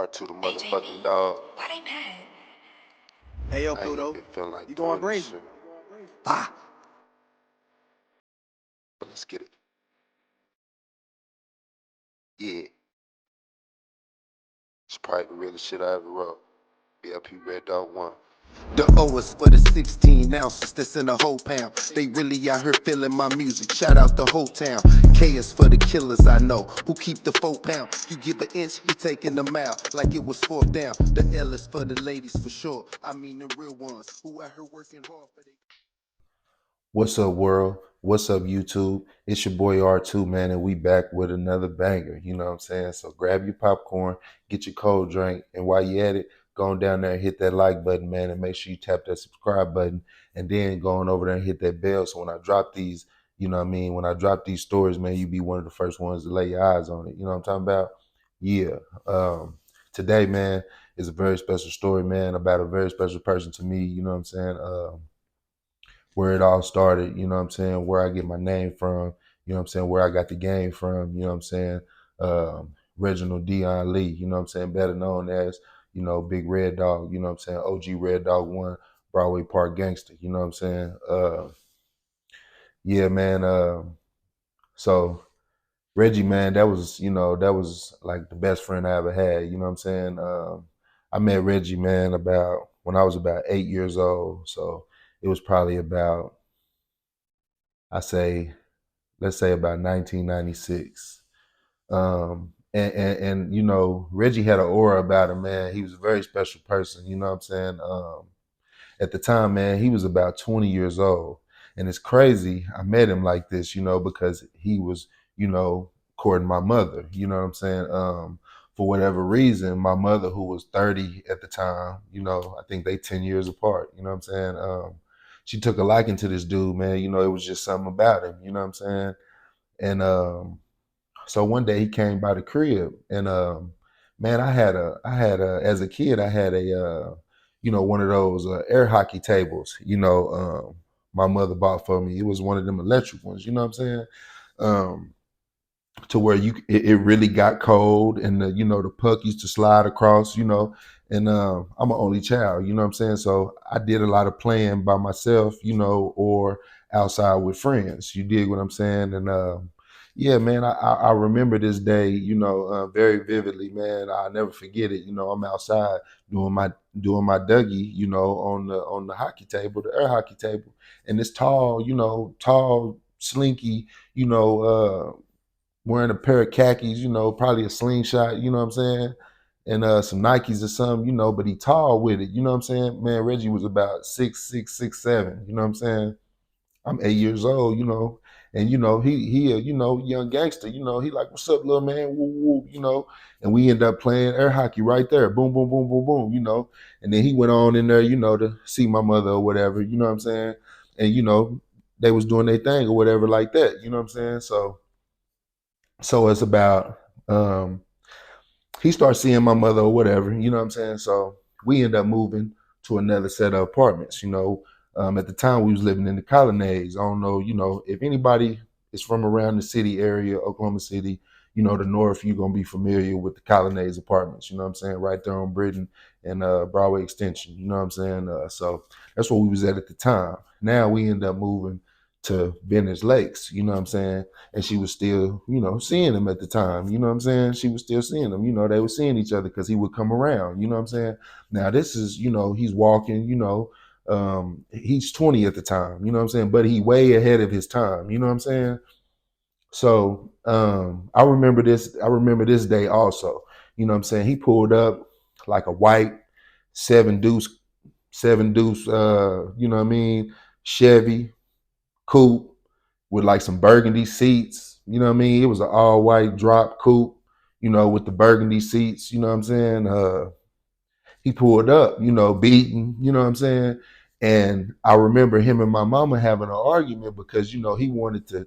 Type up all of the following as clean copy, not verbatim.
R2 the motherfucking dog. Why they mad? Hey, yo, I ain't Pluto, even feeling like you going doing this brazy? shit. Ah. But let's get it. Yeah. It's probably the realest shit I ever wrote. BLP Red Dog 1. The O is for the 16 ounces that's in a whole pound. They really out here feeling my music. Shout out the whole town. K is for the killers I know who keep the 4 pound. You give an inch, we taking them out like it was fourth down. The L is for the ladies for sure. I mean the real ones who out here working hard for they. What's up, world? What's up, YouTube? It's your boy R2, man, and we back with another banger. You know what I'm saying? So grab your popcorn, get your cold drink, and while you at it, go on down there and hit that like button, man, and make sure you tap that subscribe button, and then go on over there and hit that bell. So when I drop these, you know what I mean? When I drop these stories, man, you be one of the first ones to lay your eyes on it. You know what I'm talking about? Yeah. Today, man, is a very special story, man, about a very special person to me. You know what I'm saying? Where it all started, you know what I'm saying, where I get my name from, you know what I'm saying, where I got the game from, you know what I'm saying, Reginald Dion Lee, you know what I'm saying, better known as, Big Red Dog, you know what I'm saying, OG Red Dog 1, Broadway Park Gangster, you know what I'm saying. Yeah, man, so Reggie, man, that was like the best friend I ever had, you know what I'm saying. I met Reggie, man, about when I was about 8 years old, so it was probably about, I say, let's say about 1996. And Reggie had an aura about him, man. He was a very special person, you know what I'm saying? At the time, man, he was about 20 years old. And it's crazy. I met him like this, because he was, courting my mother, you know what I'm saying? For whatever reason, my mother, who was 30 at the time, I think they 10 years apart, you know what I'm saying? She took a liking to this dude, man. It was just something about him, you know what I'm saying? And so one day he came by the crib, and man, I had a as a kid I had a one of those air hockey tables. My mother bought for me. It was one of them electric ones. You know what I'm saying? Um, to where it really got cold, and the puck used to slide across. And I'm an only child. You know what I'm saying? So I did a lot of playing by myself. Or outside with friends. You dig what I'm saying? And yeah, man, I remember this day, very vividly, man. I'll never forget it. I'm outside doing my Dougie, on the hockey table, the air hockey table, and this tall, slinky, wearing a pair of khakis, probably a slingshot, you know what I'm saying? And some Nikes or something, but he tall with it, you know what I'm saying? Man, Reggie was about 6'6", 6'7", you know what I'm saying? I'm 8 years old, and he a young gangster, he like, what's up, little man? Woo woo, and we end up playing air hockey right there, boom, boom, boom, boom, boom, and then he went on in there, to see my mother or whatever, you know what I'm saying? And they was doing their thing or whatever like that, you know what I'm saying? So it's about he starts seeing my mother or whatever, you know what I'm saying? So we end up moving to another set of apartments, at the time we was living in the colonnades. I don't know, if anybody is from around the city area, Oklahoma City, the north, you're gonna be familiar with the colonnades apartments, you know what I'm saying, right there on Britain and Broadway Extension, you know what I'm saying? So that's where we was at the time. Now we end up moving to Venice Lakes, you know what I'm saying? And she was still, seeing him at the time, you know what I'm saying? She was still seeing him, they were seeing each other because he would come around, you know what I'm saying? Now this is, he's walking, he's 20 at the time, you know what I'm saying? But he way ahead of his time, you know what I'm saying? So I remember this day also, you know what I'm saying? He pulled up like a white seven deuce, you know what I mean, Chevy coupe with like some burgundy seats. You know what I mean? It was an all white drop coupe, with the burgundy seats. You know what I'm saying? He pulled up, beaten. You know what I'm saying? And I remember him and my mama having an argument because he wanted to,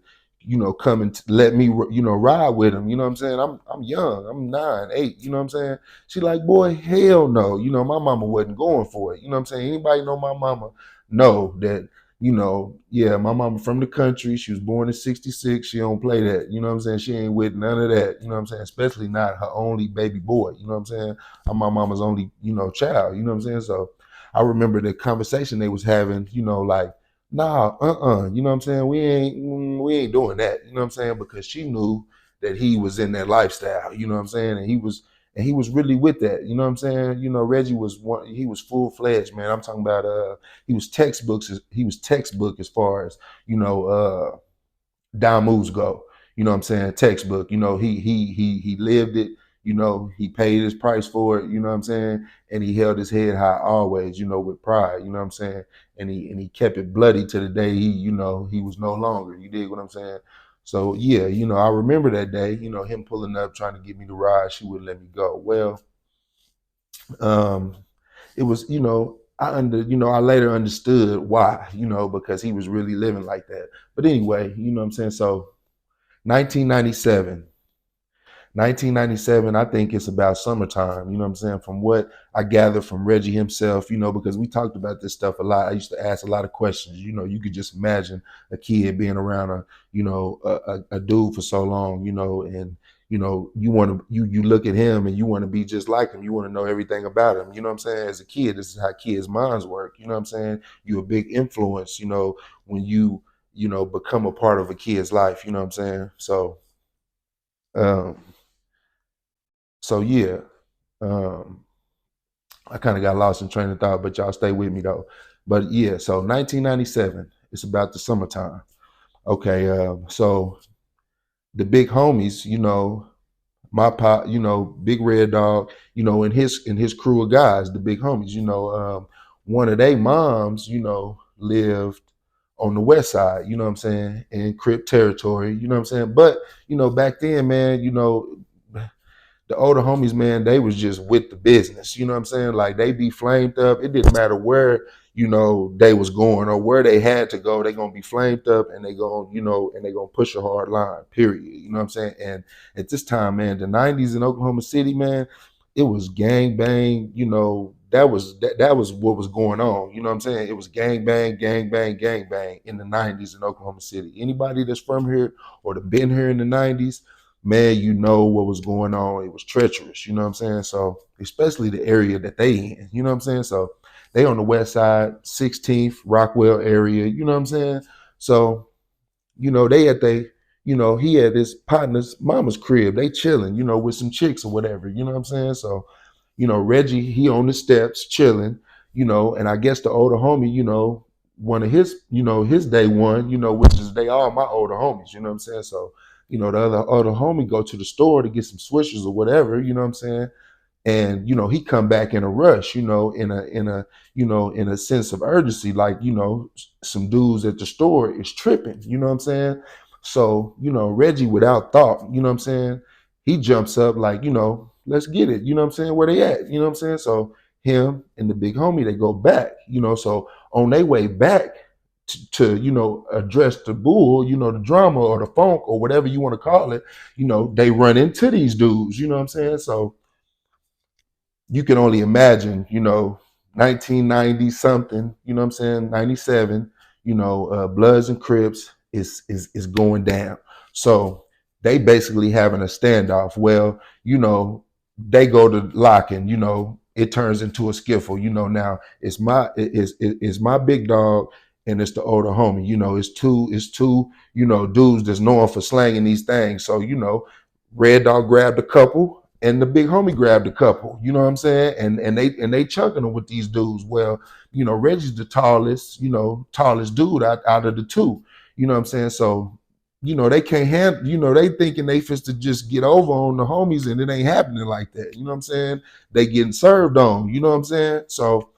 come and let me, ride with him. You know what I'm saying? I'm young. I'm 9, 8. You know what I'm saying? She like, boy, hell no. My mama wasn't going for it. You know what I'm saying? Anybody know my mama know that Yeah, my mama from the country. She was born in '66. She don't play that. You know what I'm saying? She ain't with none of that. You know what I'm saying? Especially not her only baby boy. You know what I'm saying? I'm my mama's only, child. You know what I'm saying? So I remember the conversation they was having, like, nah, you know what I'm saying? We ain't doing that. You know what I'm saying? Because she knew that he was in that lifestyle. You know what I'm saying? And he was really with that. You know what I'm saying? Reggie was he was full fledged, man. I'm talking about he was textbook as far as down moves go. You know what I'm saying? Textbook. He lived it. He paid his price for it. You know what I'm saying? And he held his head high always. With pride. You know what I'm saying? And he kept it bloody to the day he was no longer. You dig what I'm saying? So yeah, I remember that day. Him pulling up trying to get me to ride. She wouldn't let me go. Well, um, it was I later understood why, because he was really living like that. But anyway, you know what I'm saying? So 1997. 1997, I think it's about summertime, you know what I'm saying? From what I gather from Reggie himself, because we talked about this stuff a lot. I used to ask a lot of questions. You could just imagine a kid being around a dude for so long, and you want to you look at him and you want to be just like him. You want to know everything about him. You know what I'm saying? As a kid, this is how kids' minds work. You know what I'm saying? You're a big influence, when you become a part of a kid's life, you know what I'm saying? Um so yeah, um, I kind of got lost in train of thought, but y'all stay with me though. But yeah, so 1997, it's about the summertime. Okay, so the big homies, my pop, Big Red Dog, and his crew of guys, the big homies, one of their moms, lived on the west side, you know what I'm saying, in Crip territory, you know what I'm saying. But back then, man, the older homies, man, they was just with the business. You know what I'm saying? Like they be flamed up. It didn't matter where, they was going or where they had to go. They gonna be flamed up and they gonna push a hard line, period. You know what I'm saying? And at this time, man, the 90s in Oklahoma City, man, it was gang bang, that was what was going on. You know what I'm saying? It was gang bang in the 90s in Oklahoma City. Anybody that's from here or that been here in the 90s, man, what was going on. It was treacherous, you know what I'm saying? So, especially the area that they in, you know what I'm saying? So, they on the west side, 16th, Rockwell area, you know what I'm saying? So, he had his partner's mama's crib. They chilling, with some chicks or whatever, you know what I'm saying? So, Reggie, he on the steps chilling, and I guess the older homie, one of his day one, which is they all my older homies, you know what I'm saying? So, the other homie go to the store to get some swishers or whatever, you know what I'm saying? And he come back in a rush, in a sense of urgency, like some dudes at the store is tripping, you know what I'm saying? So Reggie, without thought, you know what I'm saying, he jumps up like, let's get it, you know what I'm saying, where they at, you know what I'm saying? So him and the big homie, they go back, so on their way back to address the bull, the drama or the funk or whatever you want to call it, they run into these dudes, you know what I'm saying? So you can only imagine, 1990 something, you know what I'm saying, 97, Bloods and Crips is going down. So they basically having a standoff. Well, they go to locking, it turns into a skiffle. Now it's my big dog and it's the older homie. It's two, dudes that's known for slanging these things. So, Red Dog grabbed a couple and the big homie grabbed a couple, you know what I'm saying? And they chunking them with these dudes. Well, Reggie's the tallest dude out of the two. You know what I'm saying? So, they can't handle, they thinking they fit to just get over on the homies and it ain't happening like that. You know what I'm saying? They getting served on, you know what I'm saying? So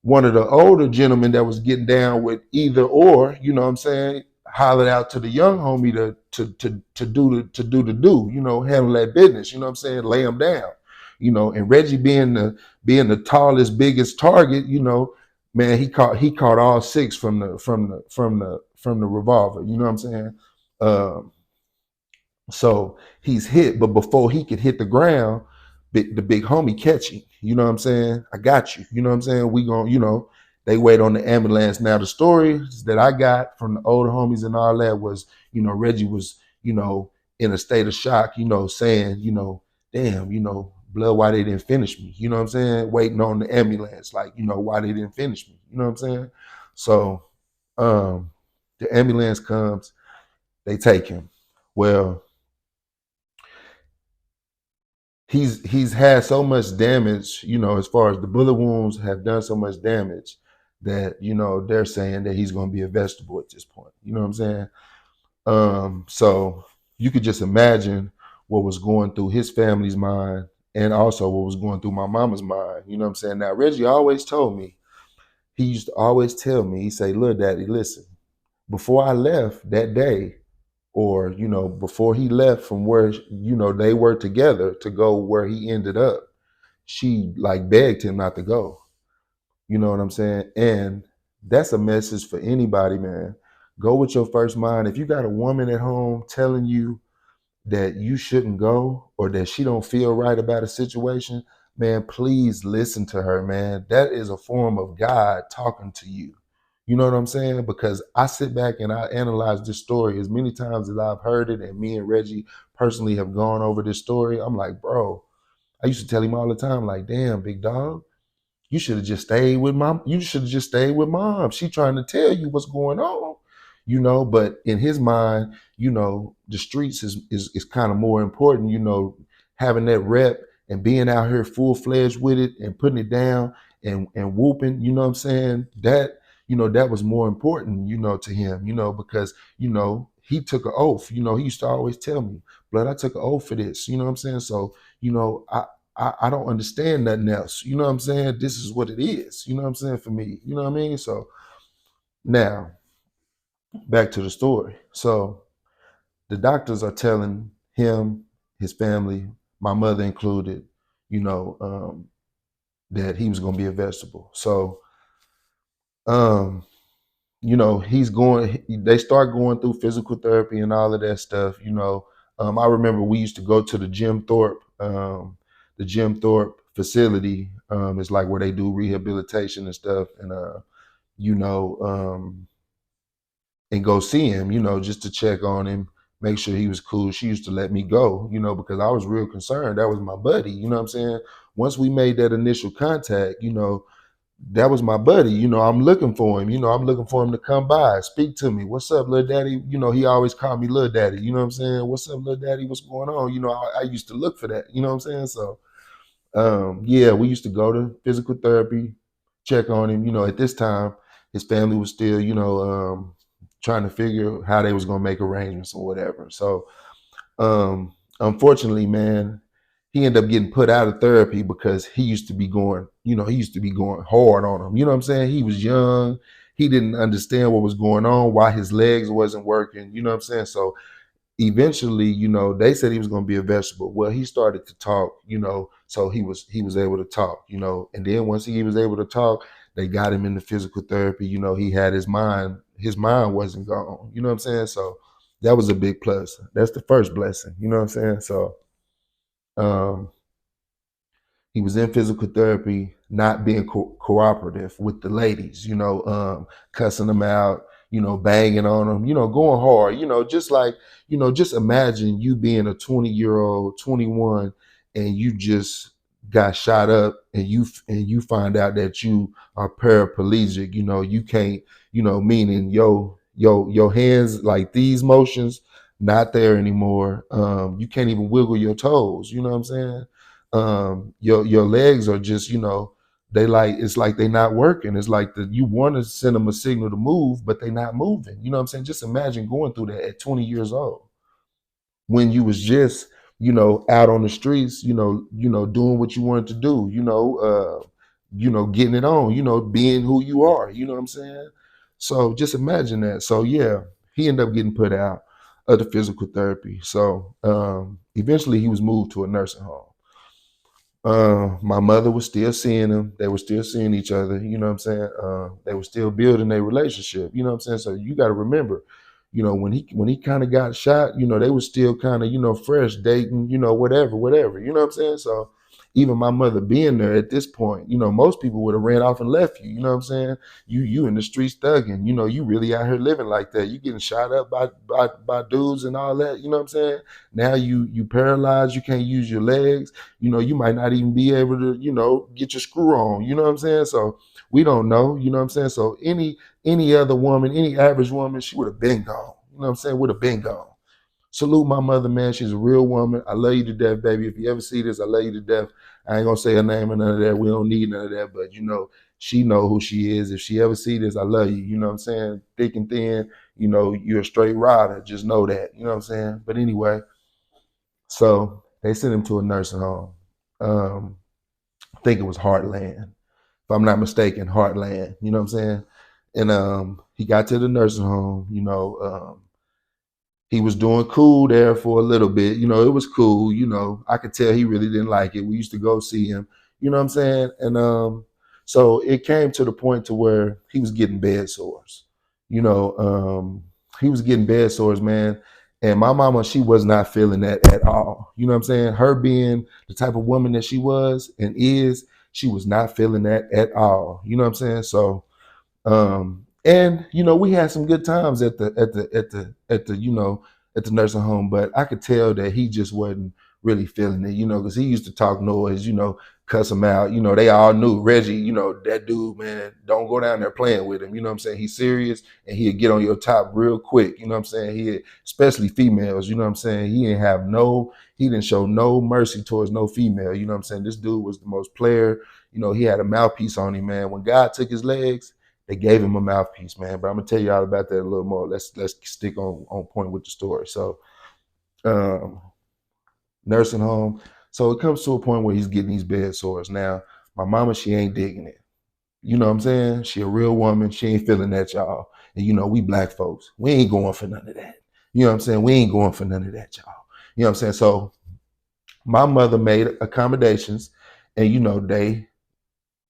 one of the older gentlemen that was getting down with either or, you know what I'm saying, hollered out to the young homie to handle that business, you know what I'm saying, lay him down, and Reggie being the tallest, biggest target, man, he caught all six from the revolver, you know what I'm saying. Um, so he's hit, but before he could hit the ground, the big homie catch him. You know what I'm saying? I got you. You know what I'm saying? We going, They wait on the ambulance. Now the stories that I got from the older homies and all that was, Reggie was, in a state of shock, saying, damn, blood, why they didn't finish me? You know what I'm saying? Waiting on the ambulance, like, why they didn't finish me. You know what I'm saying? So the ambulance comes, they take him. Well, he's had so much damage, as far as the bullet wounds have done so much damage that, they're saying that he's going to be a vegetable at this point. You know what I'm saying? So you could just imagine what was going through his family's mind and also what was going through my mama's mind. You know what I'm saying? Now, Reggie always told me, he used to always tell me, he say, "Look, Daddy, listen, before I left that day, or before he left from where they were together to go where he ended up, she like begged him not to go." You know what I'm saying? And that's a message for anybody, man. Go with your first mind. If you got a woman at home telling you that you shouldn't go or that she don't feel right about a situation, man, please listen to her, man. That is a form of God talking to you. You know what I'm saying? Because I sit back and I analyze this story as many times as I've heard it, and me and Reggie personally have gone over this story. I'm like, bro, I used to tell him all the time, like, damn, big dog, you should have just stayed with mom. You should have just stayed with mom. She trying to tell you what's going on, but in his mind, the streets is kind of more important, having that rep and being out here full-fledged with it and putting it down and whooping, you know what I'm saying? That was more important, to him, because, he took an oath. He used to always tell me, blood, I took an oath for this, you know what I'm saying? So, I don't understand nothing else. You know what I'm saying? This is what it is. You know what I'm saying? For me. You know what I mean? So now back to the story. So the doctors are telling him, his family, my mother included, that he was going to be a vegetable. So, they start going through physical therapy and all of that stuff. I remember we used to go to the Jim Thorpe facility. It's like where they do rehabilitation and stuff, and you know, um, and go see him, just to check on him, make sure he was cool. She used to let me go, because I was real concerned. That was my buddy, you know what I'm saying? Once we made that initial contact, that was my buddy. I'm looking for him. I'm looking for him to come by, speak to me. What's up, little daddy? He always called me little daddy. You know what I'm saying? What's up, little daddy? What's going on? I used to look for that. You know what I'm saying? So, yeah, we used to go to physical therapy, check on him. At this time, his family was still, trying to figure how they was gonna make arrangements or whatever. So, unfortunately, man, he ended up getting put out of therapy because he used to be going, hard on him. You know what I'm saying? He was young. He didn't understand what was going on, why his legs wasn't working. You know what I'm saying? So eventually, they said he was going to be a vegetable. Well, he started to talk, so he was able to talk, and then once he was able to talk, they got him into physical therapy. He had his mind wasn't gone. You know what I'm saying? So that was a big plus. That's the first blessing. You know what I'm saying? So um he was in physical therapy, not being cooperative with the ladies, cussing them out, banging on them, going hard, just like, just imagine you being a 20-year-old, 21, and you just got shot up and you find out that you are paraplegic, you can't, meaning your hands, like these motions, not there anymore. You can't even wiggle your toes, you know what I'm saying? Your legs are just, they like, it's like they're not working. It's like you want to send them a signal to move, but they're not moving. You know what I'm saying? Just imagine going through that at 20 years old when you was just, out on the streets, doing what you wanted to do, getting it on, being who you are, you know what I'm saying? So just imagine that. So yeah, he ended up getting put out of the physical therapy. So eventually he was moved to a nursing home. My mother was still seeing him. They were still seeing each other. You know what I'm saying? They were still building their relationship. You know what I'm saying? So you got to remember, when he kind of got shot, they were still kind of, fresh dating, whatever. You know what I'm saying? So even my mother being there at this point, most people would have ran off and left you. You know what I'm saying? You in the streets thugging. You really out here living like that. You getting shot up by dudes and all that. You know what I'm saying? Now you paralyzed. You can't use your legs. You might not even be able to get your screw on. You know what I'm saying? So we don't know. You know what I'm saying? So any other woman, any average woman, she would have been gone. You know what I'm saying? Would have been gone. Salute my mother, man. She's a real woman. I love you to death, baby. If you ever see this, I love you to death. I ain't gonna say her name or none of that. We don't need none of that, but she know who she is. If she ever see this, I love you. You know what I'm saying? Thick and thin, you're a straight rider. Just know that. You know what I'm saying? But anyway, so they sent him to a nursing home. I think it was Heartland. If I'm not mistaken, Heartland. You know what I'm saying? And he got to the nursing home, he was doing cool there for a little bit. It was cool. I could tell he really didn't like it. We used to go see him. You know what I'm saying? And so it came to the point to where he was getting bed sores. He was getting bed sores, man. And my mama, she was not feeling that at all. You know what I'm saying? Her being the type of woman that she was and is, she was not feeling that at all. You know what I'm saying? So and we had some good times at the nursing home, but I could tell that he just wasn't really feeling it, because he used to talk noise, cuss him out. They all knew Reggie, that dude, man, don't go down there playing with him. You know what I'm saying? He's serious and he'd get on your top real quick. You know what I'm saying? Especially females, you know what I'm saying? He didn't show no mercy towards no female. You know what I'm saying? This dude was the most player. He had a mouthpiece on him, man. When God took his legs, they gave him a mouthpiece, man. But I'm gonna tell you all about that a little more. Let's stick on point with the story. So, nursing home. So it comes to a point where he's getting these bed sores. Now, my mama, she ain't digging it. You know what I'm saying? She a real woman. She ain't feeling that, y'all. And we black folks, we ain't going for none of that. You know what I'm saying? We ain't going for none of that, y'all. You know what I'm saying? So my mother made accommodations, and they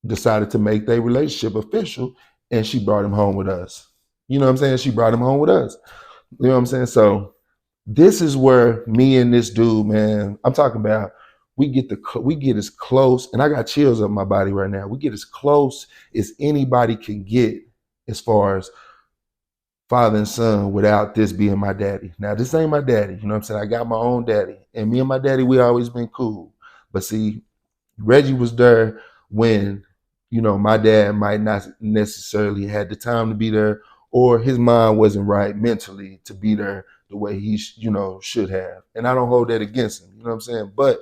decided to make their relationship official, and she brought him home with us. You know what I'm saying? She brought him home with us. You know what I'm saying? So this is where me and this dude, man, I'm talking about, we get as close, and I got chills up my body right now. We get as close as anybody can get as far as father and son without this being my daddy. Now, this ain't my daddy. You know what I'm saying? I got my own daddy. And me and my daddy, we always been cool. But see, Reggie was there when, my dad might not necessarily had the time to be there, or his mind wasn't right mentally to be there the way he, should have. And I don't hold that against him. You know what I'm saying? But,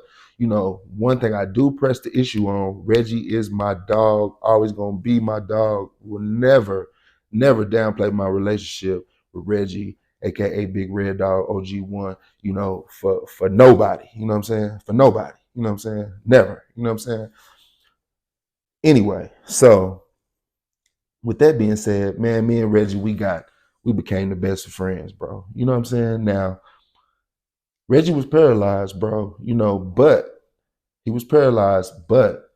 one thing I do press the issue on, Reggie is my dog, always going to be my dog, will never, never downplay my relationship with Reggie, aka Big Red Dog OG1, for nobody. You know what I'm saying? For nobody. You know what I'm saying? Never. You know what I'm saying? Anyway, so with that being said, man, me and Reggie, we became the best of friends, bro. You know what I'm saying? Now, Reggie was paralyzed, bro, but he was paralyzed, but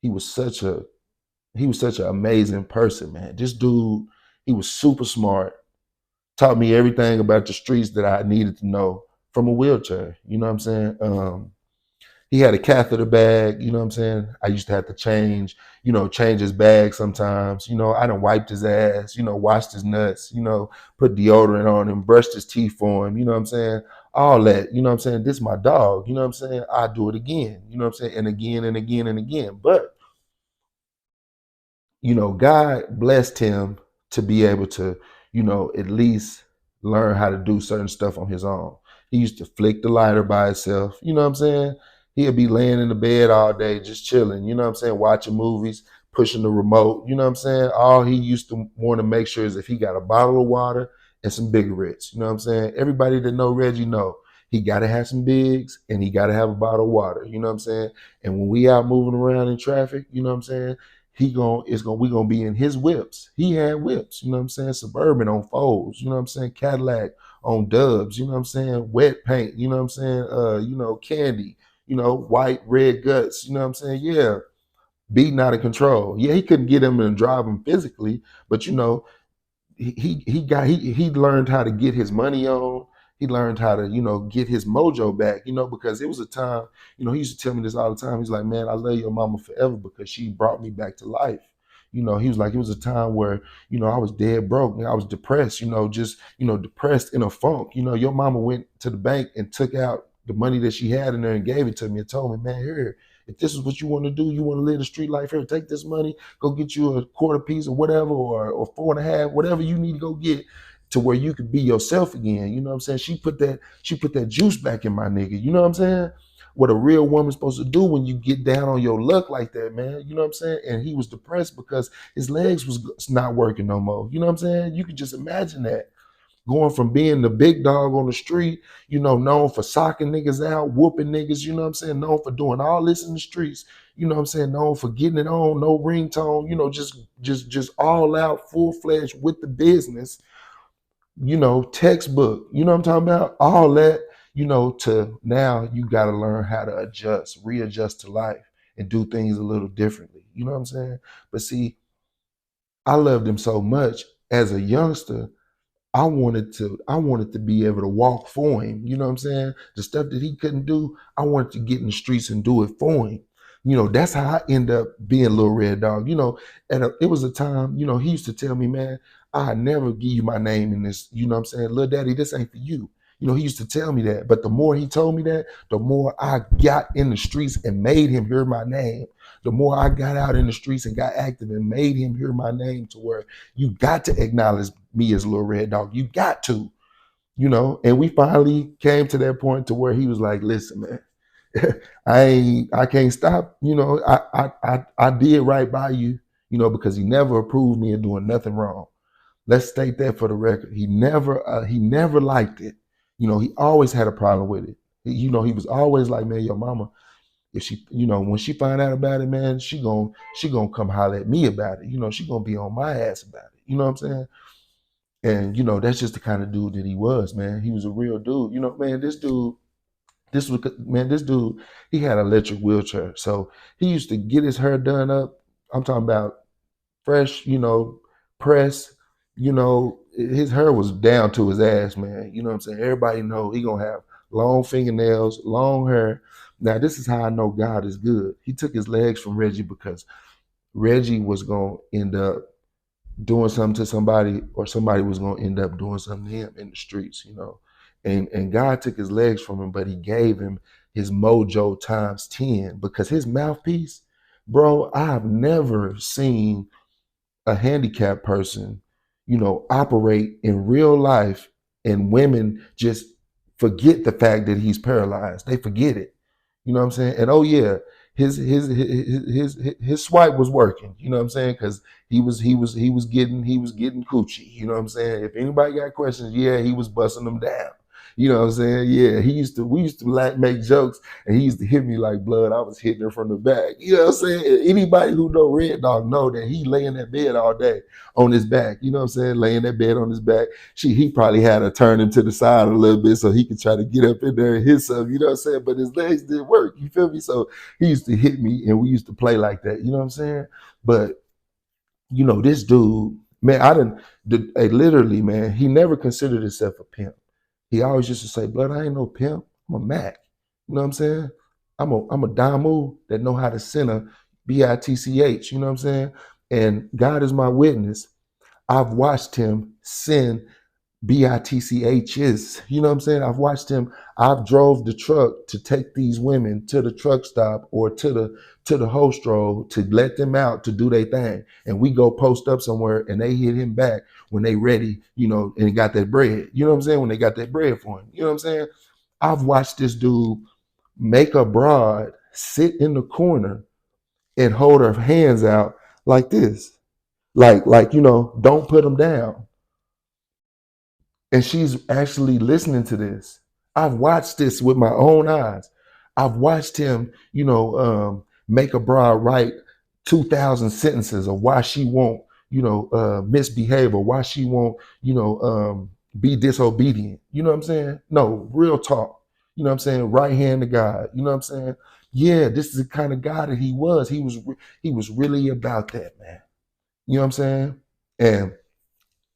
he was such a an amazing person, man. This dude, he was super smart, taught me everything about the streets that I needed to know from a wheelchair. You know what I'm saying? He had a catheter bag, you know what I'm saying? I used to have to change his bag sometimes. I done wiped his ass, washed his nuts, put deodorant on him, brushed his teeth for him, you know what I'm saying? All that, you know what I'm saying? This is my dog, you know what I'm saying? I do it again, you know what I'm saying? And again and again and again. But God blessed him to be able to, at least learn how to do certain stuff on his own. He used to flick the lighter by himself. You know what I'm saying? He'll be laying in the bed all day, just chilling, you know what I'm saying? Watching movies, pushing the remote, you know what I'm saying? All he used to want to make sure is if he got a bottle of water and some Big Rits, you know what I'm saying? Everybody that know Reggie know he got to have some bigs and he got to have a bottle of water, you know what I'm saying? And when we out moving around in traffic, you know what I'm saying? We gonna be in his whips. He had whips, you know what I'm saying? Suburban on Foes, you know what I'm saying? Cadillac on Dubs, you know what I'm saying? Wet paint, you know what I'm saying? Candy, white, red guts, you know what I'm saying? Yeah, beating out of control. Yeah, he couldn't get him and drive him physically, but he learned how to get his money on. he learned how to, get his mojo back, because it was a time, he used to tell me this all the time. He's like, man, I love your mama forever because she brought me back to life. He was like, it was a time where, I was dead broke and I was depressed, just, depressed in a funk. Your mama went to the bank and took out the money that she had in there and gave it to me and told me, man, here, if this is what you want to do, you want to live the street life here, take this money, go get you a quarter piece or whatever, or 4.5, whatever you need to go get to where you could be yourself again. You know what I'm saying? She put that juice back in my nigga. You know what I'm saying? What a real woman's supposed to do when you get down on your luck like that, man. You know what I'm saying? And he was depressed because his legs was not working no more. You know what I'm saying? You can just imagine that. Going from being the big dog on the street, known for socking niggas out, whooping niggas, you know what I'm saying? Known for doing all this in the streets, you know what I'm saying? Known for getting it on, no ringtone, just all out, full-fledged with the business, textbook, you know what I'm talking about? All that, to now you got to learn how to readjust to life and do things a little differently. You know what I'm saying? But see, I loved him so much as a youngster. I wanted to be able to walk for him. You know what I'm saying? The stuff that he couldn't do, I wanted to get in the streets and do it for him. That's how I end up being Little Red Dog. And it was a time, he used to tell me, man, I never give you my name in this. You know what I'm saying? Little Daddy, this ain't for you. He used to tell me that. But the more he told me that, the more I got in the streets and made him hear my name. The more I got out in the streets and got active and made him hear my name, to where you got to acknowledge me as Little Red Dog. You got to, and we finally came to that point to where he was like, listen, man, I can't stop. I did right by you, because he never approved me of doing nothing wrong. Let's state that for the record. He never liked it. He always had a problem with it. He was always like, man, your mama, if she, when she find out about it, man, she gonna come holler at me about it. She gonna be on my ass about it. You know what I'm saying? And that's just the kind of dude that he was, man. He was a real dude. Man, this dude, he had an electric wheelchair. So he used to get his hair done up. I'm talking about fresh, press, his hair was down to his ass, man. You know what I'm saying? Everybody know he gonna have long fingernails, long hair. Now, this is how I know God is good. He took his legs from Reggie because Reggie was gonna end up doing something to somebody, or somebody was going to end up doing something to him in the streets, and God took his legs from him, but he gave him his mojo times 10, because his mouthpiece, bro, I've never seen a handicapped person, operate in real life, and women just forget the fact that he's paralyzed. They forget it. You know what I'm saying? And oh yeah, his swipe was working. You know what I'm saying? Because he was getting coochie. You know what I'm saying? If anybody got questions, yeah, he was busting them down. You know what I'm saying? Yeah, we used to like make jokes, and he used to hit me like blood. I was hitting her from the back. You know what I'm saying? Anybody who know Red Dog know that he lay in that bed all day on his back. You know what I'm saying? Lay in that bed on his back. He probably had to turn him to the side a little bit so he could try to get up in there and hit something. You know what I'm saying? But his legs didn't work. You feel me? So he used to hit me, and we used to play like that. You know what I'm saying? But this dude, man, literally, man, he never considered himself a pimp. He always used to say, blood, I ain't no pimp. I'm a Mac. You know what I'm saying? I'm a Damu that know how to center BITCH. You know what I'm saying? And God is my witness. I've watched him send BITCHs. You know what I'm saying? I've drove the truck to take these women to the truck stop or to the host road to let them out to do their thing. And we go post up somewhere, and they hit him back when they ready, and got that bread. You know what I'm saying? When they got that bread for him. You know what I'm saying? I've watched this dude make a broad sit in the corner and hold her hands out like this. Like, don't put them down. And she's actually listening to this. I've watched this with my own eyes. I've watched him, make a broad write 2,000 sentences of why she won't, misbehave, or why she won't, be disobedient. You know what I'm saying? No, real talk. You know what I'm saying? Right hand to God. You know what I'm saying? Yeah, this is the kind of guy that he was. He was really about that, man. You know what I'm saying? And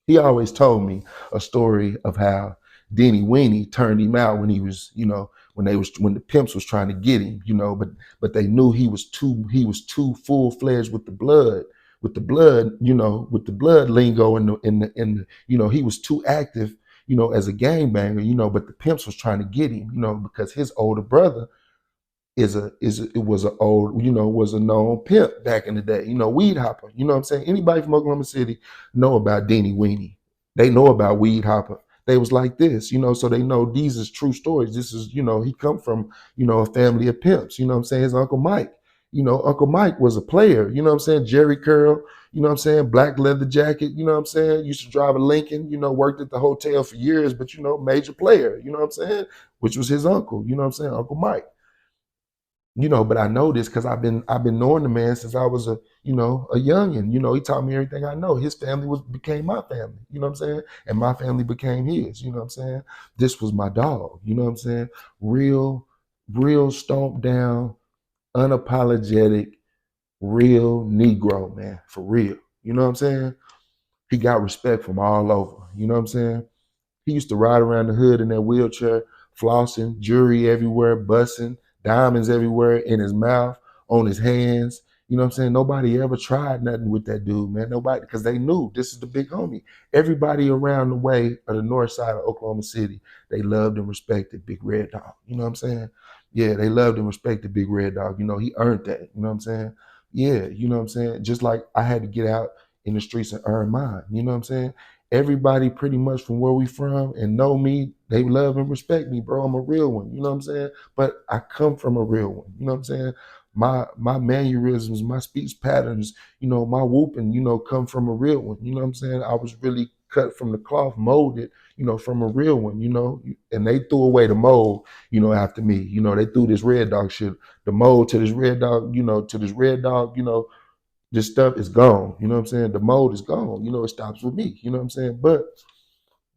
he always told me a story of how Denny Weenie turned him out when he was, when the pimps was trying to get him, but they knew he was too full fledged with the blood lingo he was too active, as a gangbanger, but the pimps was trying to get him, because his older brother it was an old, was a known pimp back in the day, weed hopper. You know what I'm saying? Anybody from Oklahoma City know about Denny Weenie. They know about weed hopper. They was like this, so they know these is true stories. This is, he come from, a family of pimps, you know what I'm saying? His Uncle Mike. Uncle Mike was a player, you know what I'm saying? Jerry curl, you know what I'm saying? Black leather jacket, you know what I'm saying? Used to drive a Lincoln, worked at the hotel for years, but major player, you know what I'm saying? Which was his uncle, you know what I'm saying? Uncle Mike. But I know this because I've been knowing the man since I was a youngin. He taught me everything I know. His family became my family, you know what I'm saying? And my family became his, you know what I'm saying? This was my dog, you know what I'm saying? Real stomped down, unapologetic, real Negro, man, for real. You know what I'm saying? He got respect from all over, you know what I'm saying? He used to ride around the hood in that wheelchair, flossing, jewelry everywhere, busting, diamonds everywhere in his mouth, on his hands. You know what I'm saying? Nobody ever tried nothing with that dude, man. Nobody, because they knew this is the big homie. Everybody around the way of the north side of Oklahoma City, they loved and respected Big Red Dog. You know what I'm saying? Yeah, they loved and respected Big Red Dog. He earned that. You know what I'm saying? Yeah, you know what I'm saying? Just like I had to get out in the streets and earn mine. You know what I'm saying? Everybody pretty much from where we from and know me, they love and respect me, bro. I'm a real one, you know what I'm saying? But I come from a real one, you know what I'm saying? My mannerisms, my speech patterns, my whooping, come from a real one, you know what I'm saying? I was really cut from the cloth, molded, from a real one, and they threw away the mold, after me. They threw this red dog shit, the mold to this red dog, this stuff is gone. You know what I'm saying? The mold is gone. It stops with me. You know what I'm saying? But,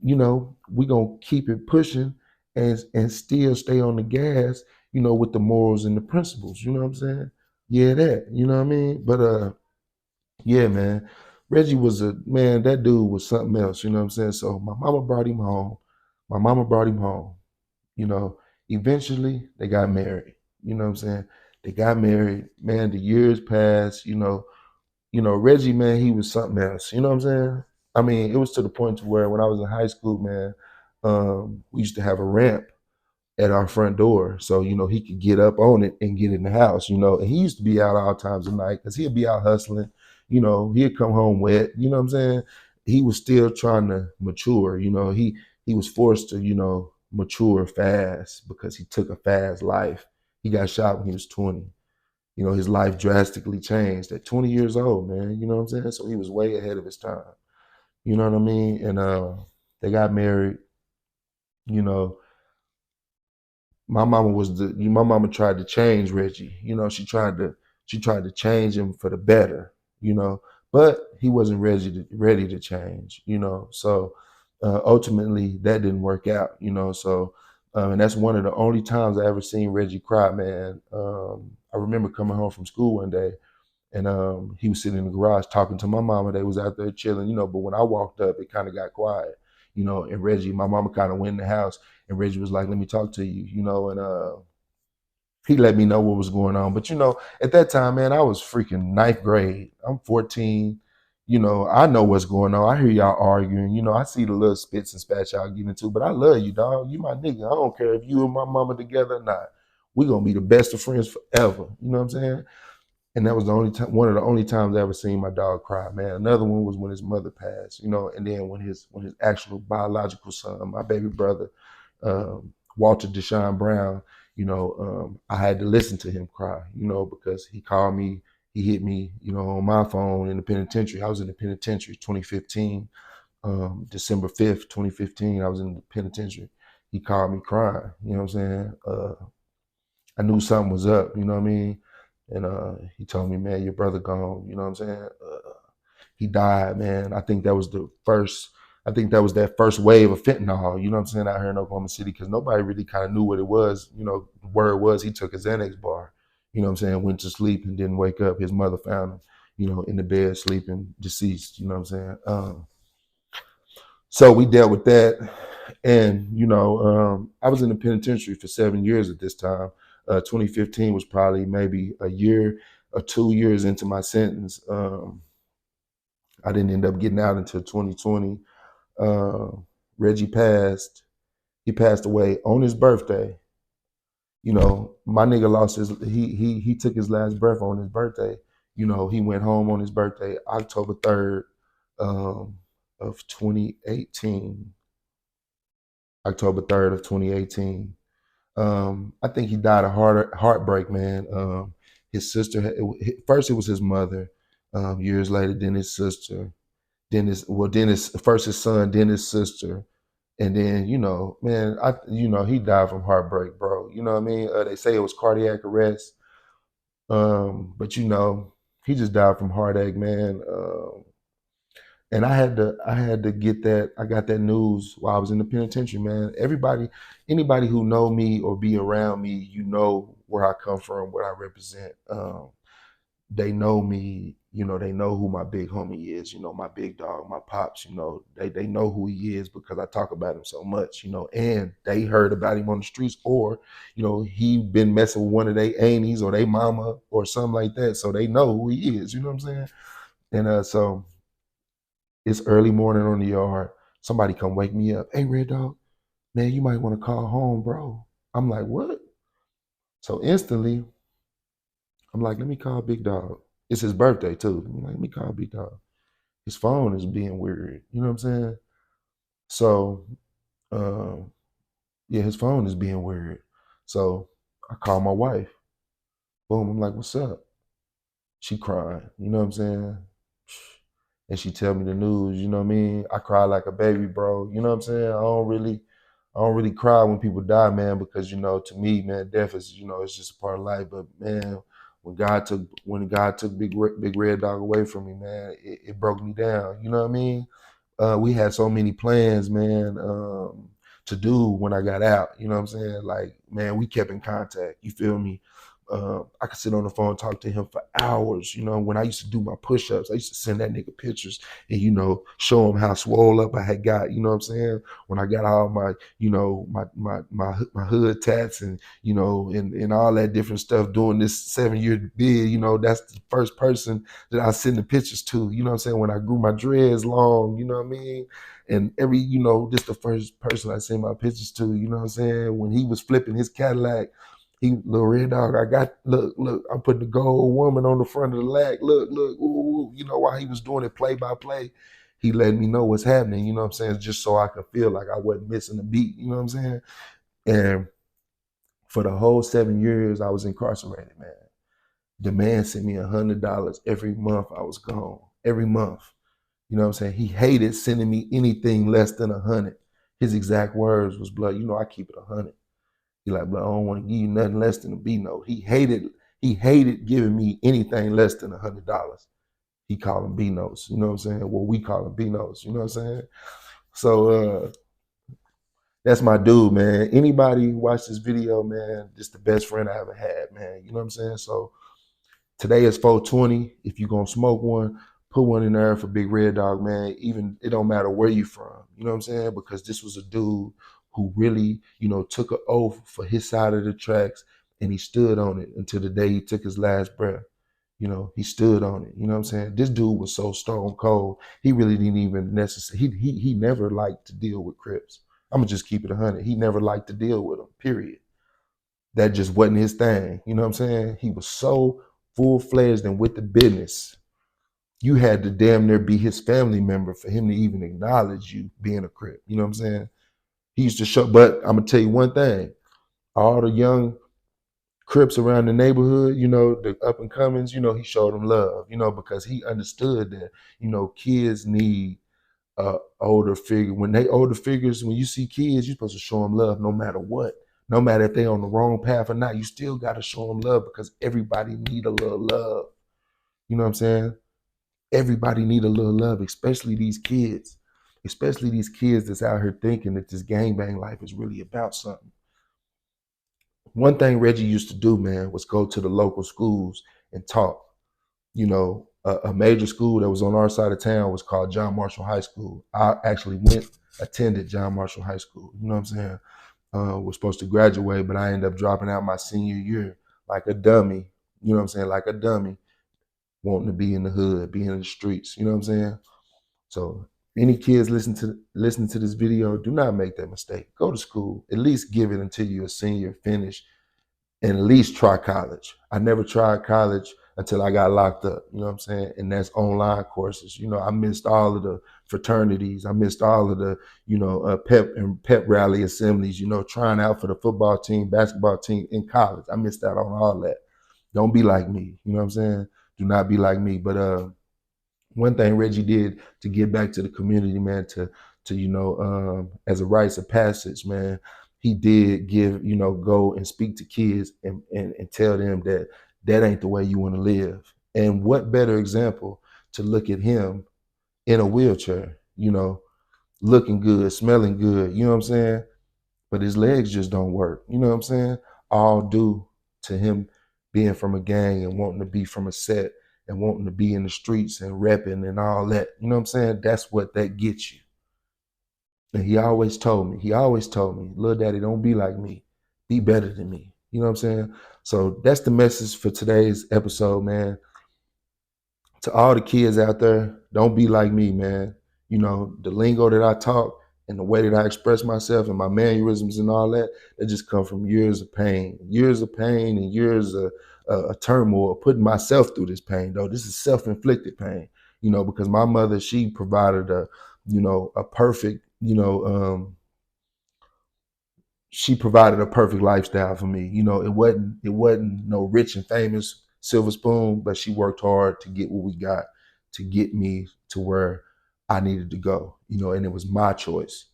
we gonna keep it pushing and still stay on the gas, with the morals and the principles. You know what I'm saying? Yeah, that. You know what I mean? But yeah, man. Reggie was a man, that dude was something else, you know what I'm saying? So my mama brought him home. My mama brought him home. You know, eventually they got married. You know what I'm saying? They got married. Man, the years passed, Reggie, man, he was something else. You know what I'm saying? I mean, it was to the point to where when I was in high school, man, we used to have a ramp at our front door. So, he could get up on it and get in the house, and he used to be out all times of night because he'd be out hustling. He'd come home wet. You know what I'm saying? He was still trying to mature. He was forced to, mature fast because he took a fast life. He got shot when he was 20. His life drastically changed at 20 years old, man. You know what I'm saying? So he was way ahead of his time. You know what I mean? And they got married. You know, my mama tried to change Reggie. She tried to change him for the better. But he wasn't ready to change. So ultimately that didn't work out. So and that's one of the only times I ever seen Reggie cry, man. I remember coming home from school one day. And he was sitting in the garage talking to my mama. They was out there chilling, but when I walked up, it kind of got quiet, and Reggie, my mama kind of went in the house and Reggie was like, let me talk to you, and he let me know what was going on. But, at that time, man, I was freaking ninth grade. I'm 14. I know what's going on. I hear y'all arguing. I see the little spits and spats y'all get into, but I love you, dog. You my nigga. I don't care if you and my mama together or not. We gonna be the best of friends forever. You know what I'm saying? And that was the only time, one of the only times I ever seen my dog cry, man. Another one was when his mother passed, and then when his actual biological son, my baby brother, Walter Deshaun Brown, I had to listen to him cry, because he called me, he hit me, on my phone in the penitentiary. I was in the penitentiary 2015, December 5th, 2015. I was in the penitentiary. He called me crying, you know what I'm saying? I knew something was up, you know what I mean? And he told me, man, your brother gone, you know what I'm saying? He died, man. I think that was that first wave of fentanyl, you know what I'm saying, out here in Oklahoma City, because nobody really kind of knew what it was. The word was he took a Xanax bar, you know what I'm saying, went to sleep and didn't wake up. His mother found him, in the bed sleeping, deceased, you know what I'm saying? So we dealt with that. And I was in the penitentiary for 7 years at this time. 2015 was probably maybe a year or 2 years into my sentence. I didn't end up getting out until 2020. Reggie passed. He passed away on his birthday. My nigga lost his. He took his last breath on his birthday. He went home on his birthday, October 3rd, of 2018. October 3rd of 2018. I think he died of heartbreak, man. His sister, first it was his mother, years later, then his sister, first his son, then his sister. And then, man, he died from heartbreak, bro. You know what I mean? They say it was cardiac arrest. But he just died from heartache, man. And I had to get that. I got that news while I was in the penitentiary, man. Anybody who know me or be around me, where I come from, what I represent. They know me, they know who my big homie is, my big dog, my pops, they know who he is because I talk about him so much, and they heard about him on the streets, or, he been messing with one of their aunties or their mama or something like that. So they know who he is, you know what I'm saying? And so it's early morning on the yard. Somebody come wake me up. Hey, Red Dog, man, you might want to call home, bro. I'm like, what? So instantly, I'm like, let me call Big Dog. It's his birthday too. I'm like, let me call Big Dog. His phone is being weird. You know what I'm saying? So, um, yeah, his phone is being weird. So I call my wife. Boom. I'm like, what's up? She crying. You know what I'm saying? And she tell me the news. You know what I mean? I cry like a baby, bro. You know what I'm saying? I don't really cry when people die, man, because to me, man, death is, it's just a part of life. But man, when God took Big Red Dog away from me, man, it broke me down. You know what I mean? We had so many plans, man, to do when I got out. You know what I'm saying? Like, man, we kept in contact. You feel me? I could sit on the phone and talk to him for hours. When I used to do my push-ups, I used to send that nigga pictures and, show him how swole up I had got. You know what I'm saying? When I got all my, my hood tats and, and all that different stuff doing this 7-year bid, that's the first person that I send the pictures to. You know what I'm saying? When I grew my dreads long, you know what I mean? And this the first person I send my pictures to, you know what I'm saying? When he was flipping his Cadillac, little Red Dog, look, I'm putting the gold woman on the front of the lag. Look, ooh, while he was doing it play by play, he let me know what's happening, you know what I'm saying? Just so I could feel like I wasn't missing a beat, you know what I'm saying? And for the whole 7 years I was incarcerated, man, the man sent me $100 every month I was gone, every month. You know what I'm saying? He hated sending me anything less than 100. His exact words was, blood, I keep it 100. He like, but I don't want to give you nothing less than a B note. He hated giving me anything less than $100. He called them B notes. You know what I'm saying? Well, we call them B notes. You know what I'm saying? So that's my dude, man. Anybody who watched this video, man, just the best friend I ever had, man. You know what I'm saying? So today is 420. If you're gonna smoke one, put one in there for Big Red Dog, man. Even it don't matter where you from. You know what I'm saying? Because this was a dude who really, took an oath for his side of the tracks, and he stood on it until the day he took his last breath. He stood on it. You know what I'm saying? This dude was so stone cold. He really didn't even necessarily. He never liked to deal with Crips. I'm gonna just keep it 100. He never liked to deal with them. Period. That just wasn't his thing. You know what I'm saying? He was so full-fledged and with the business. You had to damn near be his family member for him to even acknowledge you being a Crip. You know what I'm saying? He used to show, but I'm gonna tell you one thing. All the young Crips around the neighborhood, the up and comings, he showed them love, because he understood that, kids need older figure. When they older figures, when you see kids, you're supposed to show them love no matter what. No matter if they're on the wrong path or not, you still got to show them love because everybody need a little love. You know what I'm saying? Everybody need a little love, especially these kids. Especially these kids that's out here thinking that this gangbang life is really about something. One thing Reggie used to do, man, was go to the local schools and talk. A major school that was on our side of town was called John Marshall High School. I actually went attended John Marshall High School. You know what I'm saying? Was supposed to graduate, but I ended up dropping out my senior year like a dummy. You know what I'm saying? Like a dummy, wanting to be in the hood, be in the streets. You know what I'm saying? So any kids listening to this video, do not make that mistake. Go to school. At least give it until you're a senior, finish, and at least try college. I never tried college until I got locked up. You know what I'm saying? And that's online courses. You know, I missed all of the fraternities. I missed all of the, pep rally assemblies. You know, trying out for the football team, basketball team in college. I missed out on all that. Don't be like me. You know what I'm saying? Do not be like me. But one thing Reggie did to give back to the community, man, as a rites of passage, man, he did give, go and speak to kids and tell them that that ain't the way you want to live. And what better example to look at him in a wheelchair, looking good, smelling good, you know what I'm saying? But his legs just don't work, you know what I'm saying? All due to him being from a gang and wanting to be from a set and wanting to be in the streets and repping and all that. You know what I'm saying? That's what that gets you. And he always told me, little daddy, don't be like me. Be better than me. You know what I'm saying? So that's the message for today's episode, man. To all the kids out there, don't be like me, man. You know, the lingo that I talk and the way that I express myself and my mannerisms and all that, that just come from years of pain and years of turmoil, putting myself through this pain, though. This is self-inflicted pain, because my mother, she provided a perfect, she provided a perfect lifestyle for me. It wasn't no rich and famous silver spoon, but she worked hard to get what we got, to get me to where I needed to go, and it was my choice.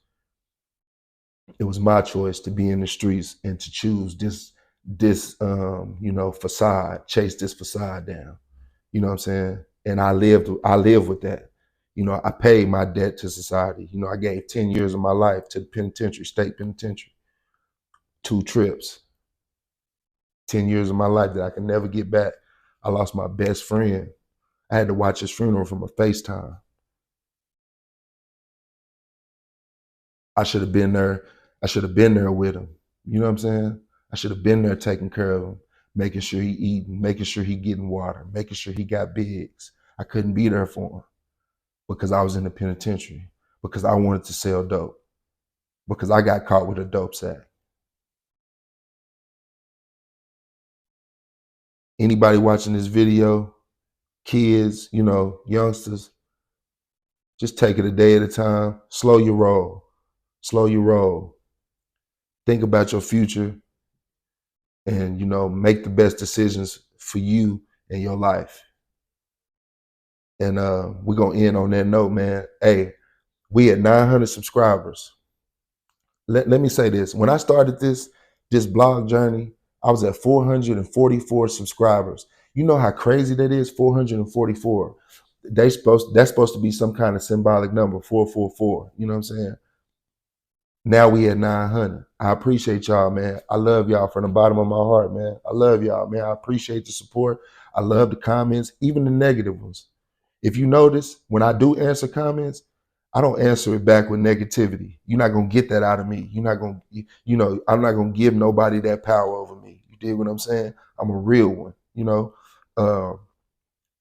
It was my choice to be in the streets and to choose this facade, chase this facade down. You know what I'm saying? And I lived with that. I paid my debt to society. I gave 10 years of my life to the penitentiary, state penitentiary. 2 trips, 10 years of my life that I can never get back. I lost my best friend. I had to watch his funeral from a FaceTime. I should have been there. I should have been there with him. You know what I'm saying? I should have been there taking care of him, making sure he eating, making sure he getting water, making sure he got bigs. I couldn't be there for him because I was in the penitentiary, because I wanted to sell dope, because I got caught with a dope sack. Anybody watching this video, kids, youngsters, just take it a day at a time. Slow your roll. Slow your roll. Think about your future and, make the best decisions for you and your life. And we're going to end on that note, man. Hey, we at 900 subscribers. Let me say this. When I started this blog journey, I was at 444 subscribers. You know how crazy that is? 444. That's supposed to be some kind of symbolic number, 444. You know what I'm saying? Now we at 900. I appreciate y'all, man. I love y'all from the bottom of my heart, man. I love y'all, man. I appreciate the support. I love the comments, even the negative ones. If you notice, when I do answer comments, I don't answer it back with negativity. You're not going to get that out of me. You're not going to, I'm not going to give nobody that power over me. You dig what I'm saying? I'm a real one,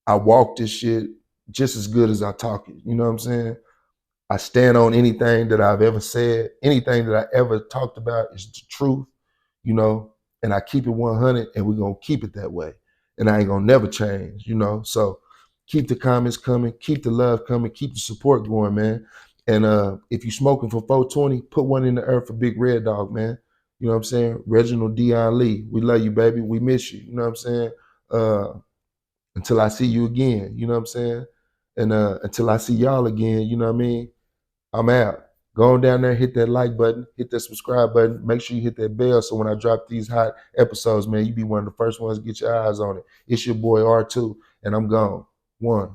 I walk this shit just as good as I talk it. You know what I'm saying? I stand on anything that I've ever said. Anything that I ever talked about is the truth, and I keep it 100, and we're going to keep it that way. And I ain't going to never change, So keep the comments coming, keep the love coming, keep the support going, man. And if you're smoking for 420, put one in the earth for Big Red Dog, man. You know what I'm saying? Reginald Dion Lee, we love you, baby. We miss you. You know what I'm saying? Until I see you again, you know what I'm saying? And until I see y'all again, you know what I mean? I'm out. Go on down there, hit that like button, hit that subscribe button. Make sure you hit that bell so when I drop these hot episodes, man, you be one of the first ones to get your eyes on it. It's your boy R2, and I'm gone. 1.